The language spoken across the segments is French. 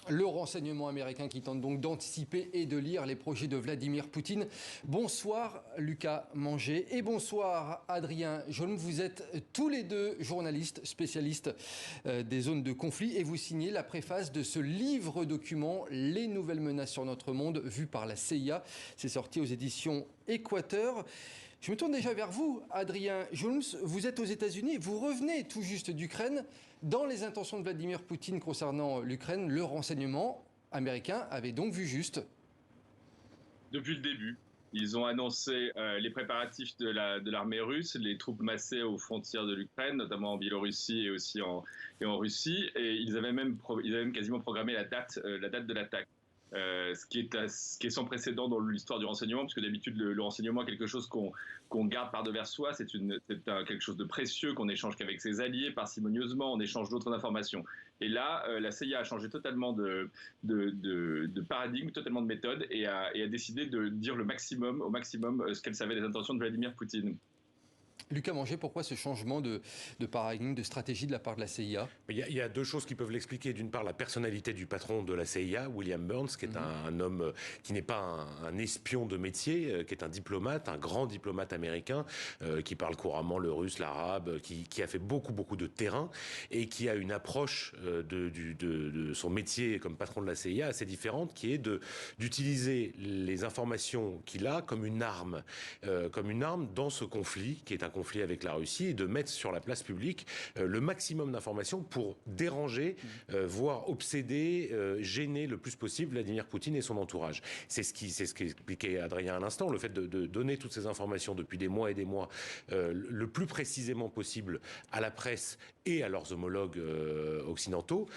Le renseignement américain qui tente donc d'anticiper et de lire les projets de Vladimir Poutine. Bonsoir Lucas Manger et bonsoir Adrien Jolm. Vous êtes tous les deux journalistes spécialistes des zones de conflit et vous signez la préface de ce livre document Les nouvelles menaces sur notre monde vu par la CIA. C'est sorti aux éditions Équateur. Je me tourne déjà vers vous, Adrien Jolm. Vous êtes aux États-Unis, vous revenez tout juste d'Ukraine. Dans les intentions de Vladimir Poutine concernant l'Ukraine, le renseignement américain avait donc vu juste. Depuis le début, ils ont annoncé les préparatifs de l'armée russe, les troupes massées aux frontières de l'Ukraine, notamment en Biélorussie et aussi en Russie. Et ils avaient même quasiment programmé la date de l'attaque. Ce qui est sans précédent dans l'histoire du renseignement, parce que d'habitude le renseignement est quelque chose qu'on garde par devers soi, c'est quelque chose de précieux qu'on échange qu'avec ses alliés parcimonieusement, on échange d'autres informations. Et là, la CIA a changé totalement de paradigme, totalement de méthode, et a décidé de dire au maximum ce qu'elle savait des intentions de Vladimir Poutine. Lucas Manger, pourquoi ce changement de paradigme, de stratégie de la part de la CIA? Il y a deux choses qui peuvent l'expliquer. D'une part, la personnalité du patron de la CIA, William Burns, qui est un homme qui n'est pas un espion de métier, qui est un diplomate, un grand diplomate américain, qui parle couramment le russe, l'arabe, qui a fait beaucoup de terrain et qui a une approche de son métier comme patron de la CIA assez différente, qui est d'utiliser les informations qu'il a comme une arme dans ce conflit, qui est un conflit avec la Russie, et de mettre sur la place publique le maximum d'informations pour déranger, voire obséder, gêner le plus possible Vladimir Poutine et son entourage. C'est ce qu'expliquait Adrien à l'instant, le fait de donner toutes ces informations depuis des mois et des mois, le plus précisément possible à la presse et à leurs homologues occidentaux,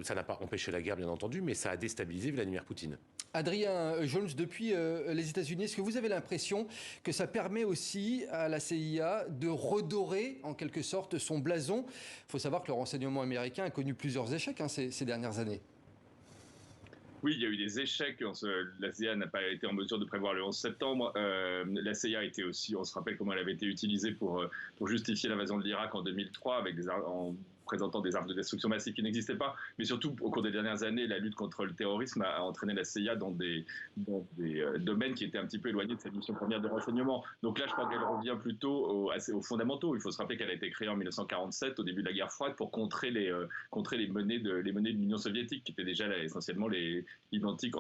ça n'a pas empêché la guerre bien entendu, mais ça a déstabilisé Vladimir Poutine. Adrien Jolm, depuis les États-Unis, est-ce que vous avez l'impression que ça permet aussi à la CIA de redorer en quelque sorte son blason? Il faut savoir que le renseignement américain a connu plusieurs échecs ces dernières années. Oui, il y a eu des échecs. La CIA n'a pas été en mesure de prévoir le 11 septembre. La CIA était aussi, on se rappelle comment elle avait été utilisée pour justifier l'invasion de l'Irak en 2003 en présentant des armes de destruction massive qui n'existaient pas. Mais surtout, au cours des dernières années, la lutte contre le terrorisme a entraîné la CIA dans des domaines qui étaient un petit peu éloignés de sa mission première de renseignement. Donc là, je crois qu'elle revient plutôt aux fondamentaux. Il faut se rappeler qu'elle a été créée en 1947, au début de la guerre froide, pour contrer les menées de l'Union soviétique, qui étaient déjà essentiellement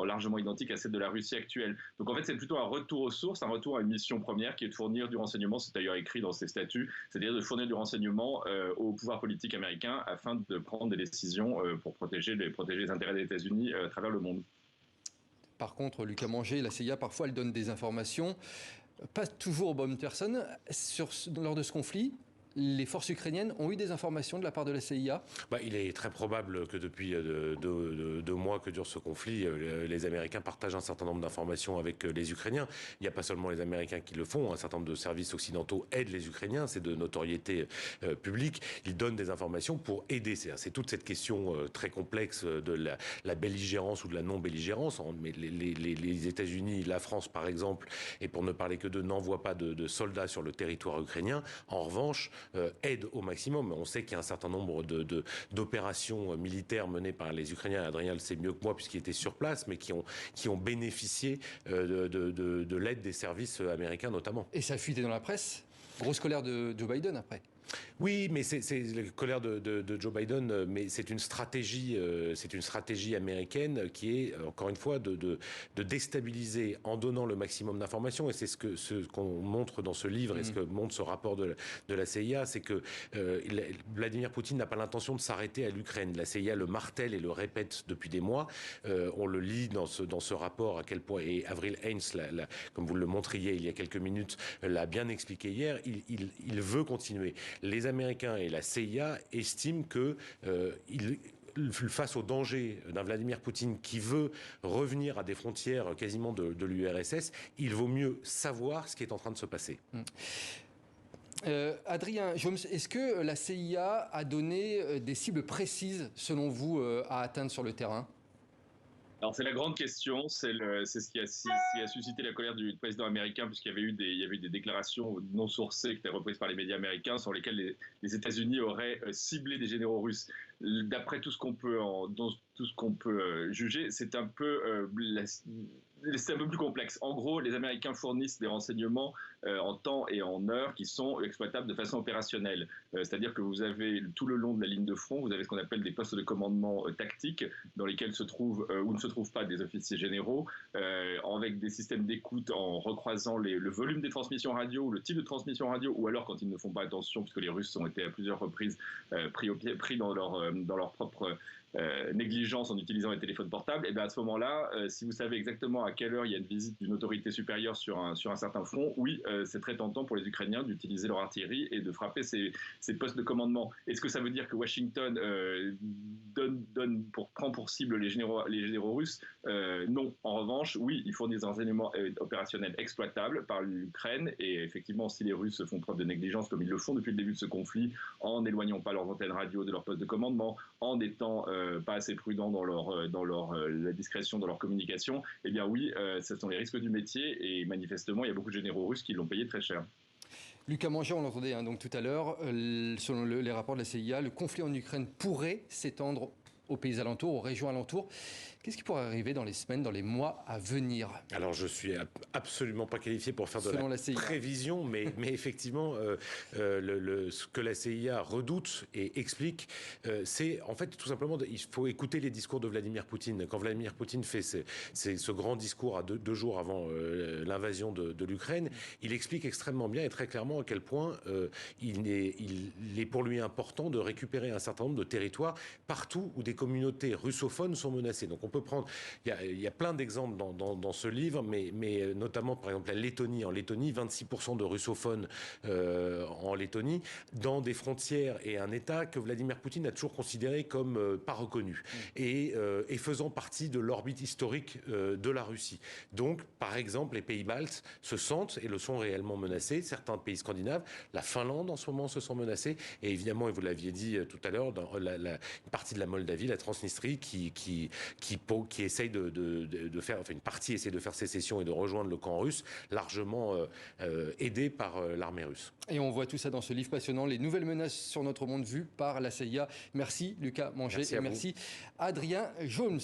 largement identiques à celles de la Russie actuelle. Donc en fait, c'est plutôt un retour aux sources, un retour à une mission première qui est de fournir du renseignement, c'est d'ailleurs écrit dans ses statuts, c'est-à-dire de fournir du renseignement au pouvoir politique américain afin de prendre des décisions pour protéger les intérêts des États-Unis à travers le monde. Par contre, Lucas Manger, la CIA, parfois, elle donne des informations, pas toujours aux bonnes personnes. Lors de ce conflit, les forces ukrainiennes ont eu des informations de la part de la CIA? Il est très probable que depuis deux mois que dure ce conflit, les Américains partagent un certain nombre d'informations avec les Ukrainiens. Il n'y a pas seulement les Américains qui le font, un certain nombre de services occidentaux aident les Ukrainiens, c'est de notoriété publique. Ils donnent des informations pour aider. C'est toute cette question très complexe de la belligérance ou de la non-belligérance. Mais les États-Unis, la France par exemple, et pour ne parler que d'eux, n'envoient pas de soldats sur le territoire ukrainien. En revanche, aide au maximum. On sait qu'il y a un certain nombre d'opérations militaires menées par les Ukrainiens, Adrien le sait mieux que moi puisqu'il était sur place, mais qui ont bénéficié de l'aide des services américains notamment. Et ça a fuité dans la presse. Grosse colère de Joe Biden après. Oui, mais c'est la colère de Joe Biden, mais c'est une stratégie américaine qui est, encore une fois, de déstabiliser en donnant le maximum d'informations. Et c'est ce qu'on montre dans ce livre et ce que montre ce rapport de la CIA, c'est que Vladimir Poutine n'a pas l'intention de s'arrêter à l'Ukraine. La CIA le martèle et le répète depuis des mois. On le lit dans ce rapport à quel point, et Avril Haines, comme vous le montriez il y a quelques minutes, l'a bien expliqué hier, il veut continuer. Les Américains et la CIA estiment que face au danger d'un Vladimir Poutine qui veut revenir à des frontières quasiment de l'URSS, il vaut mieux savoir ce qui est en train de se passer. Adrien Jolm, est-ce que la CIA a donné des cibles précises, selon vous, à atteindre sur le terrain? Alors c'est la grande question, c'est ce qui a suscité la colère du président américain, puisqu'il y avait eu des déclarations non sourcées qui étaient reprises par les médias américains sur lesquelles les États-Unis auraient ciblé des généraux russes. d'après tout ce qu'on peut juger, c'est un peu plus complexe. En gros, les Américains fournissent des renseignements en temps et en heure qui sont exploitables de façon opérationnelle. C'est-à-dire que vous avez tout le long de la ligne de front, vous avez ce qu'on appelle des postes de commandement tactiques dans lesquels se trouvent ou ne se trouvent pas des officiers généraux, avec des systèmes d'écoute en recroisant le volume des transmissions radio ou le type de transmission radio, ou alors quand ils ne font pas attention, puisque les Russes ont été à plusieurs reprises pris dans leur propre négligence en utilisant les téléphones portables, et bien à ce moment-là, si vous savez exactement à quelle heure il y a une visite d'une autorité supérieure sur un certain front, oui, c'est très tentant pour les Ukrainiens d'utiliser leur artillerie et de frapper ces postes de commandement. Est-ce que ça veut dire que Washington prend pour cible les généraux russes? Non. En revanche, oui, ils fournissent des renseignements opérationnels exploitables par l'Ukraine, et effectivement, si les Russes font preuve de négligence comme ils le font depuis le début de ce conflit, en n'éloignant pas leurs antennes radio de leur poste de commandement, en étant pas assez prudents dans la discrétion dans leur communication, eh bien oui, ce sont les risques du métier, et manifestement, il y a beaucoup de généraux russes qui l'ont payé très cher. Lucas Mangé, on l'entendait donc tout à l'heure, selon les rapports de la CIA, le conflit en Ukraine pourrait s'étendre aux pays alentours, aux régions alentours. Qu'est-ce qui pourrait arriver dans les semaines, dans les mois à venir? Alors, je suis absolument pas qualifié pour faire de la prévision, mais effectivement, ce que la CIA redoute et explique, c'est en fait tout simplement, il faut écouter les discours de Vladimir Poutine. Quand Vladimir Poutine fait ce grand discours à deux jours avant l'invasion de l'Ukraine, il explique extrêmement bien et très clairement à quel point il est pour lui important de récupérer un certain nombre de territoires partout où des communautés russophones sont menacées. Donc on peut prendre, il y a plein d'exemples dans ce livre, mais notamment par exemple la Lettonie. En Lettonie, 26% de russophones en Lettonie, dans des frontières et un État que Vladimir Poutine a toujours considéré comme pas reconnu et faisant partie de l'orbite historique de la Russie. Donc, par exemple, les pays baltes se sentent et le sont réellement menacés. Certains pays scandinaves, la Finlande en ce moment se sent menacée, et évidemment, et vous l'aviez dit tout à l'heure, dans une partie de la Moldavie, la Transnistrie, qui essaye de faire, enfin une partie essaie de faire sécession et de rejoindre le camp russe, largement aidé par l'armée russe. Et on voit tout ça dans ce livre passionnant, Les nouvelles menaces sur notre monde vues par la CIA. Merci Lucas Mangé, et merci Adrien Jones.